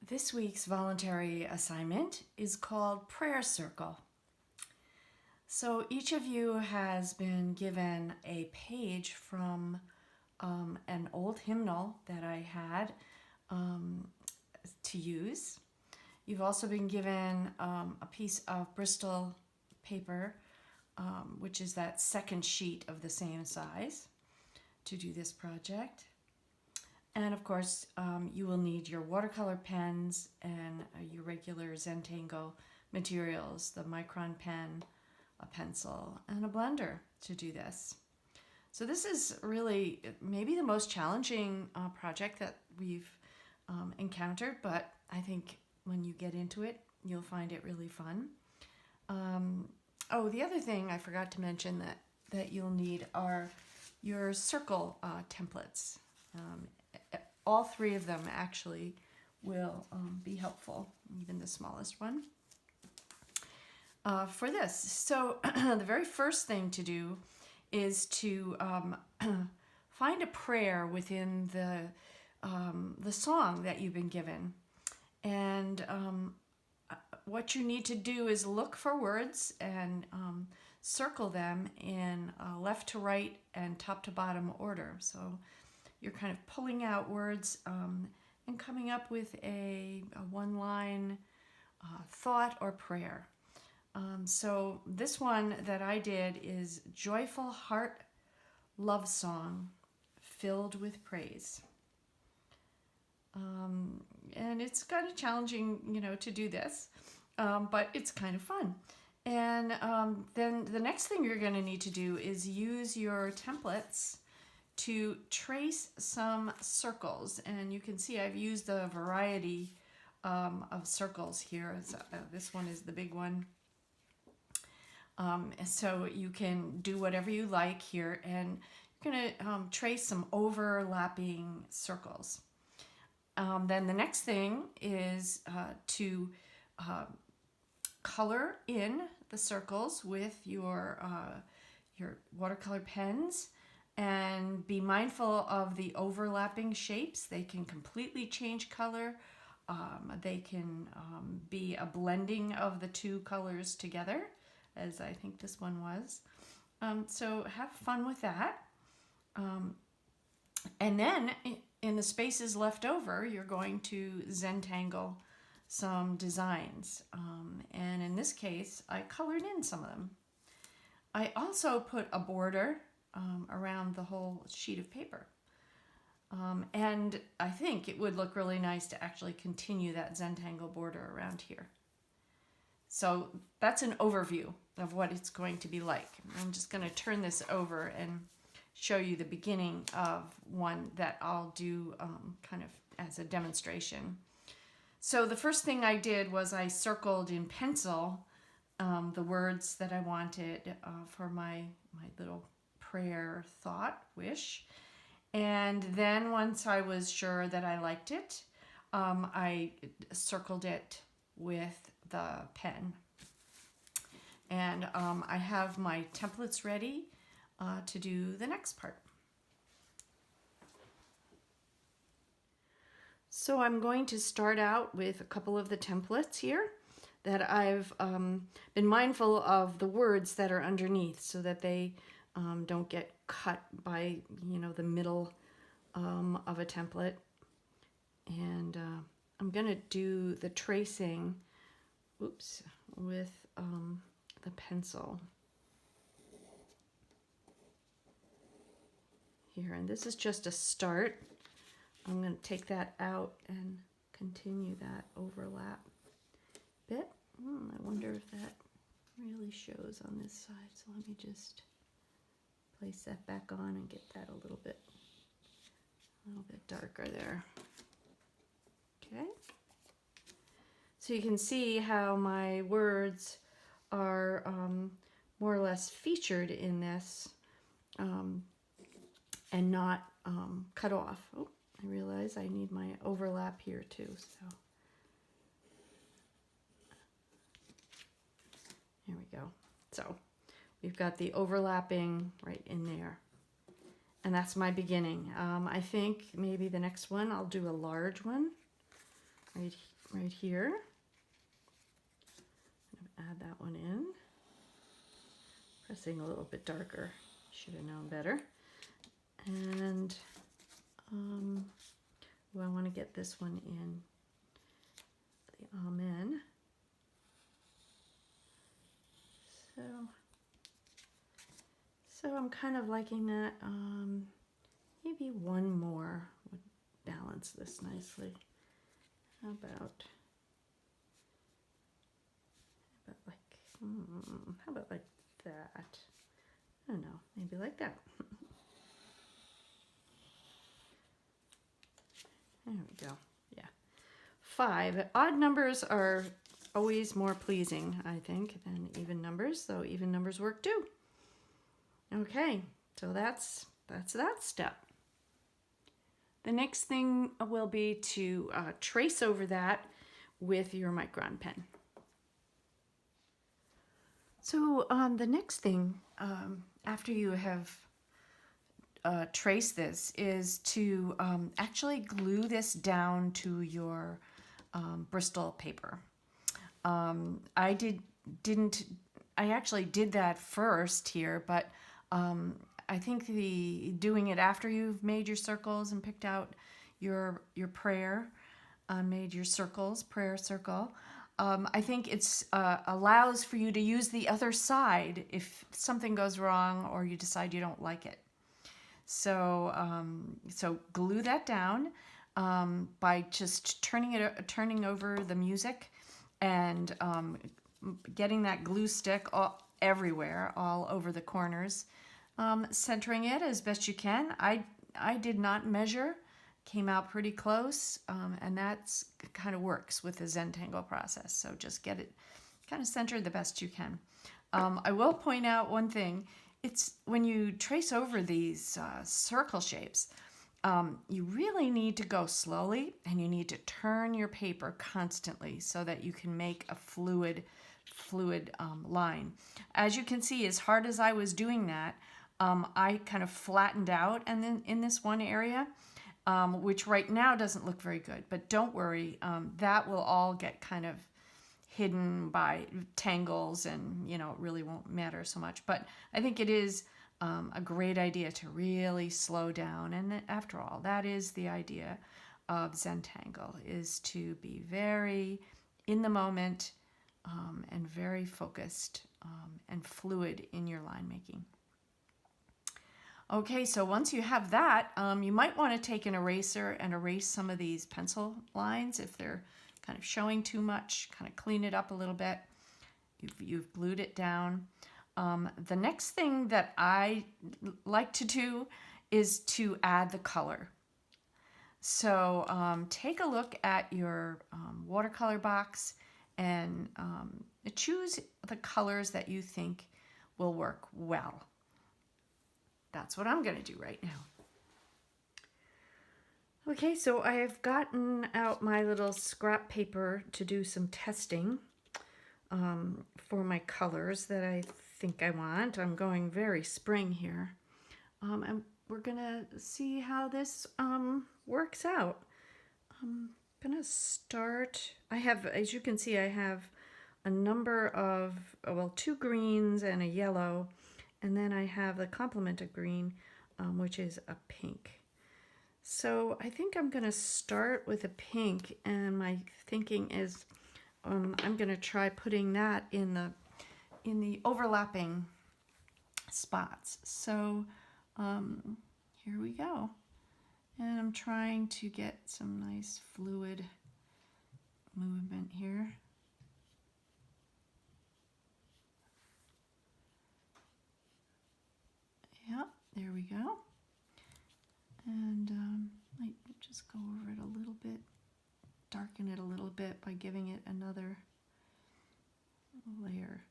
This week's voluntary assignment is called Prayer Circle. So each of you has been given a page from an old hymnal that I had to use. You've also been given a piece of Bristol paper, which is that second sheet of the same size, to do this project. And of course, you will need your watercolor pens and your regular Zentangle materials, the micron pen, a pencil, and a blender to do this. So this is really maybe the most challenging project that we've encountered, but I think when you get into it, you'll find it really fun. Oh, the other thing I forgot to mention that you'll need are your circle templates. All three of them actually will be helpful, even the smallest one, for this. So the very first thing to do is to find a prayer within the song that you've been given. And what you need to do is look for words and circle them in left to right and top to bottom order. So you're kind of pulling out words and coming up with a one-line thought or prayer. So this one that I did is Joyful Heart Love Song Filled with Praise. And it's kind of challenging, to do this, but it's kind of fun. And then the next thing you're going to need to do is use your templates to trace some circles. And you can see I've used a variety of circles here. So, this one is the big one. So you can do whatever you like here, and you're going to trace some overlapping circles. Then the next thing is to color in the circles with your watercolor pens, and be mindful of the overlapping shapes. They can completely change color. They can be a blending of the two colors together, as I think this one was. So have fun with that. And then in the spaces left over, you're going to Zentangle some designs. And in this case, I colored in some of them. I also put a border around the whole sheet of paper. And I think it would look really nice to actually continue that Zentangle border around here. So that's an overview of what it's going to be like. I'm just going to turn this over and show you the beginning of one that I'll do kind of as a demonstration. So the first thing I did was I circled in pencil the words that I wanted for my little prayer thought wish. And then once I was sure that I liked it, I circled it with the pen. And I have my templates ready to do the next part. So I'm going to start out with a couple of the templates here that I've been mindful of the words that are underneath so that they don't get cut by, the middle of a template. And I'm going to do the tracing, with the pencil here. And this is just a start. I'm going to take that out and continue that overlap bit. I wonder if that really shows on this side. So let me just place that back on and get that a little bit darker there. Okay. So you can see how my words are more or less featured in this and not cut off. Oh, I realize I need my overlap here too. So here we go. So we've got the overlapping right in there. And that's my beginning. I think maybe the next one I'll do a large one right right here. Add that one in. Pressing a little bit darker. Should have known better. And I want to get this one in the amen. So I'm kind of liking that. Maybe one more would balance this nicely. How about like that? I don't know, maybe like that. There we go. Yeah. 5. Odd numbers are always more pleasing, I think, than even numbers, so even numbers work too. Okay, so that's that step. The next thing will be to trace over that with your micron pen. So the next thing after you have traced this is to actually glue this down to your Bristol paper. I actually did that first here, but I think doing it after you've made your circles and picked out your prayer, made your circles, prayer circle, I think it's allows for you to use the other side if something goes wrong or you decide you don't like it. So so glue that down by just turning over the music and getting that glue stick everywhere, all over the corners, centering it as best you can. I did not measure, came out pretty close, and that's kind of works with the Zentangle process. So just get it kind of centered the best you can. I will point out one thing. It's when you trace over these circle shapes, you really need to go slowly, and you need to turn your paper constantly so that you can make a fluid line. As you can see, as hard as I was doing that, I kind of flattened out and then in this one area, which right now doesn't look very good, but don't worry, that will all get kind of hidden by tangles, and it really won't matter so much. But I think it is a great idea to really slow down, and after all, that is the idea of Zentangle, is to be very in the moment and very focused and fluid in your line making. Okay, so once you have that, you might want to take an eraser and erase some of these pencil lines if they're kind of showing too much, kind of clean it up a little bit. You've glued it down. The next thing that I like to do is to add the color. So take a look at your watercolor box and choose the colors that you think will work well. That's what I'm going to do right now. Okay, so I have gotten out my little scrap paper to do some testing for my colors that I think I want. I'm going very spring here. And we're going to see how this works out. I'm going to start. I have, as you can see, I have a number of, well, 2 greens and a yellow. And then I have the complement of green, which is a pink. So I think I'm going to start with a pink, and my thinking is I'm going to try putting that in the overlapping spots. So here we go. And I'm trying to get some nice fluid movement here. Yep, there we go. And might just go over it a little bit, darken it a little bit by giving it another layer.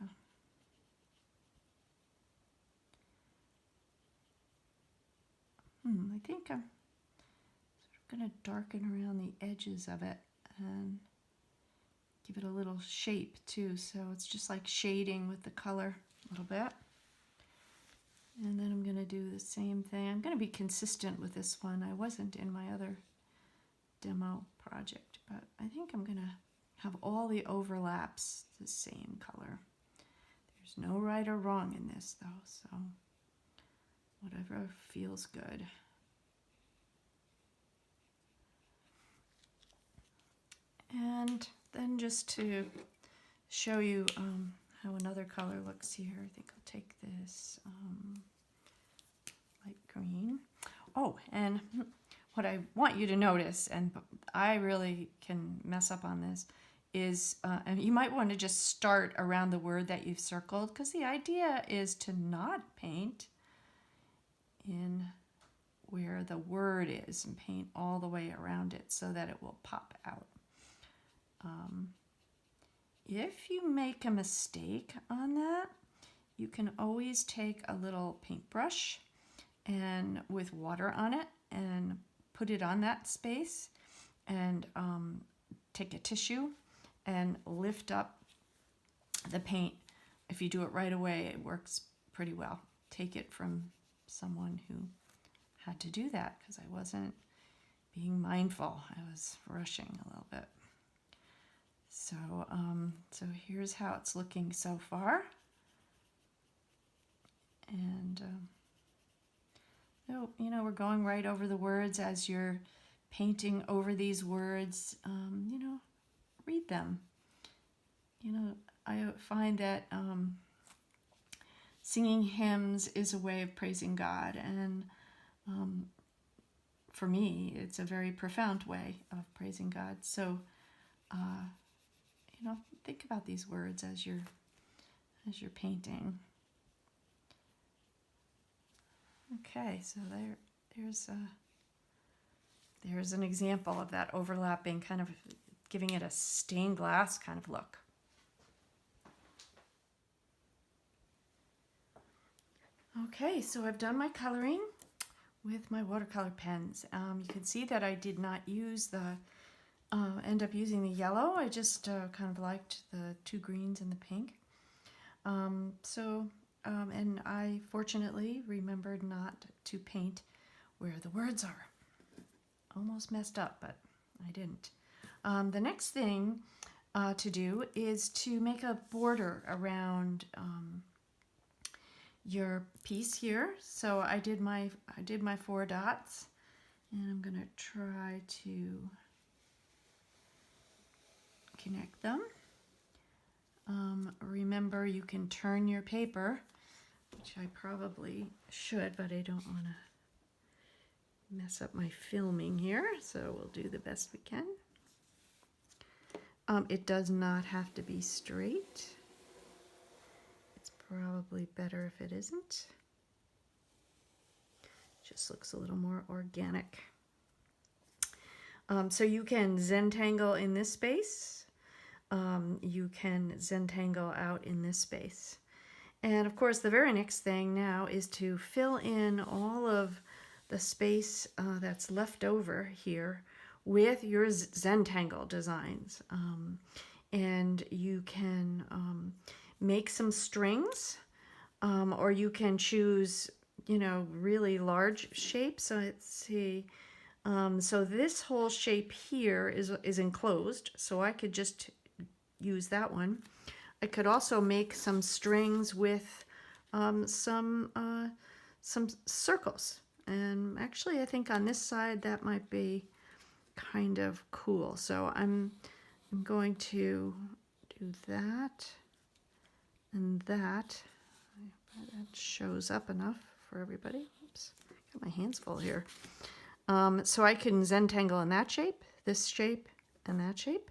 Yeah. I think I'm sort of going to darken around the edges of it and give it a little shape too, so it's just like shading with the color a little bit. And then I'm going to do the same thing. I'm going to be consistent with this one. I wasn't in my other demo project, but I think I'm going to have all the overlaps the same color. There's no right or wrong in this though, so whatever feels good. And then just to show you how another color looks here, I think I'll take this light green. Oh, and what I want you to notice, and I really can mess up on this, is, and you might want to just start around the word that you've circled, because the idea is to not paint in where the word is and paint all the way around it so that it will pop out. If you make a mistake on that, you can always take a little paintbrush and with water on it and put it on that space, and take a tissue and lift up the paint. If you do it right away, it works pretty well. Take it from someone who had to do that because I wasn't being mindful. I was rushing a little bit. So here's how it's looking so far. And so, you know, we're going right over the words as you're painting over these words. You know, read them. You know, I find that singing hymns is a way of praising God, and for me, it's a very profound way of praising God. So, you know, think about these words as you're painting. Okay, so there's an example of that overlapping, kind of giving it a stained glass kind of look. Okay, so I've done my coloring with my watercolor pens. You can see that I did not use end up using the yellow. I just kind of liked the two greens and the pink. And I fortunately remembered not to paint where the words are. Almost messed up, but I didn't. The next thing to do is to make a border around your piece here. So I did my 4 dots, and I'm gonna try to connect them. Remember, you can turn your paper, which I probably should, but I don't want to mess up my filming here, so we'll do the best we can. It does not have to be straight. It's probably better if it isn't. Just looks a little more organic. So you can Zentangle in this space. You can Zentangle out in this space. And of course, the very next thing now is to fill in all of the space that's left over here with your Zentangle designs. And you can make some strings, or you can choose, you know, really large shapes. So let's see. So this whole shape here is enclosed, so I could just use that one. I could also make some strings with some circles, and actually I think on this side that might be kind of cool. So I'm going to do that and that. That shows up enough for everybody. Oops, got my hands full here. So I can Zentangle in that shape, this shape, and that shape.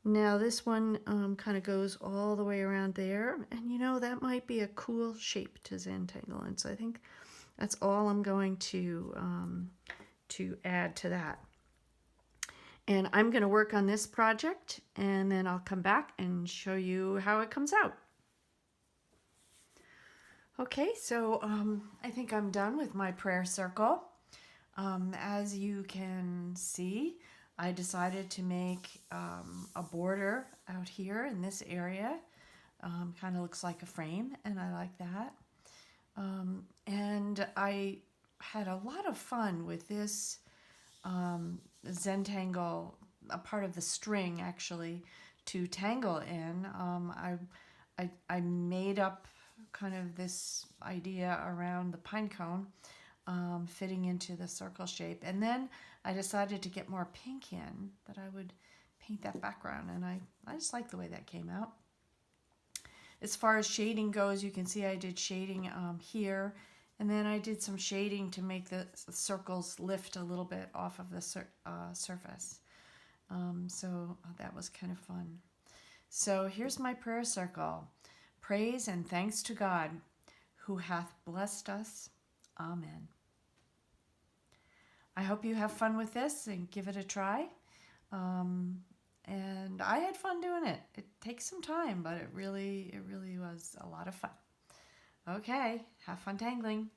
Now this one kind of goes all the way around there, and you know, that might be a cool shape to Zentangle in. So I think that's all I'm going to add to that. And I'm going to work on this project, and then I'll come back and show you how it comes out. Okay, so I think I'm done with my prayer circle. As you can see, I decided to make a border out here in this area. Kind of looks like a frame, and I like that. And I had a lot of fun with this Zentangle, a part of the string actually, to tangle in. I made up kind of this idea around the pine cone fitting into the circle shape. And then I decided to get more pink in, that I would paint that background. And I just like the way that came out. As far as shading goes, you can see I did shading here. And then I did some shading to make the circles lift a little bit off of the surface. So that was kind of fun. So here's my prayer circle. Praise and thanks to God, who hath blessed us. Amen. I hope you have fun with this and give it a try. And I had fun doing it. It takes some time, but it really was a lot of fun. Okay, have fun tangling.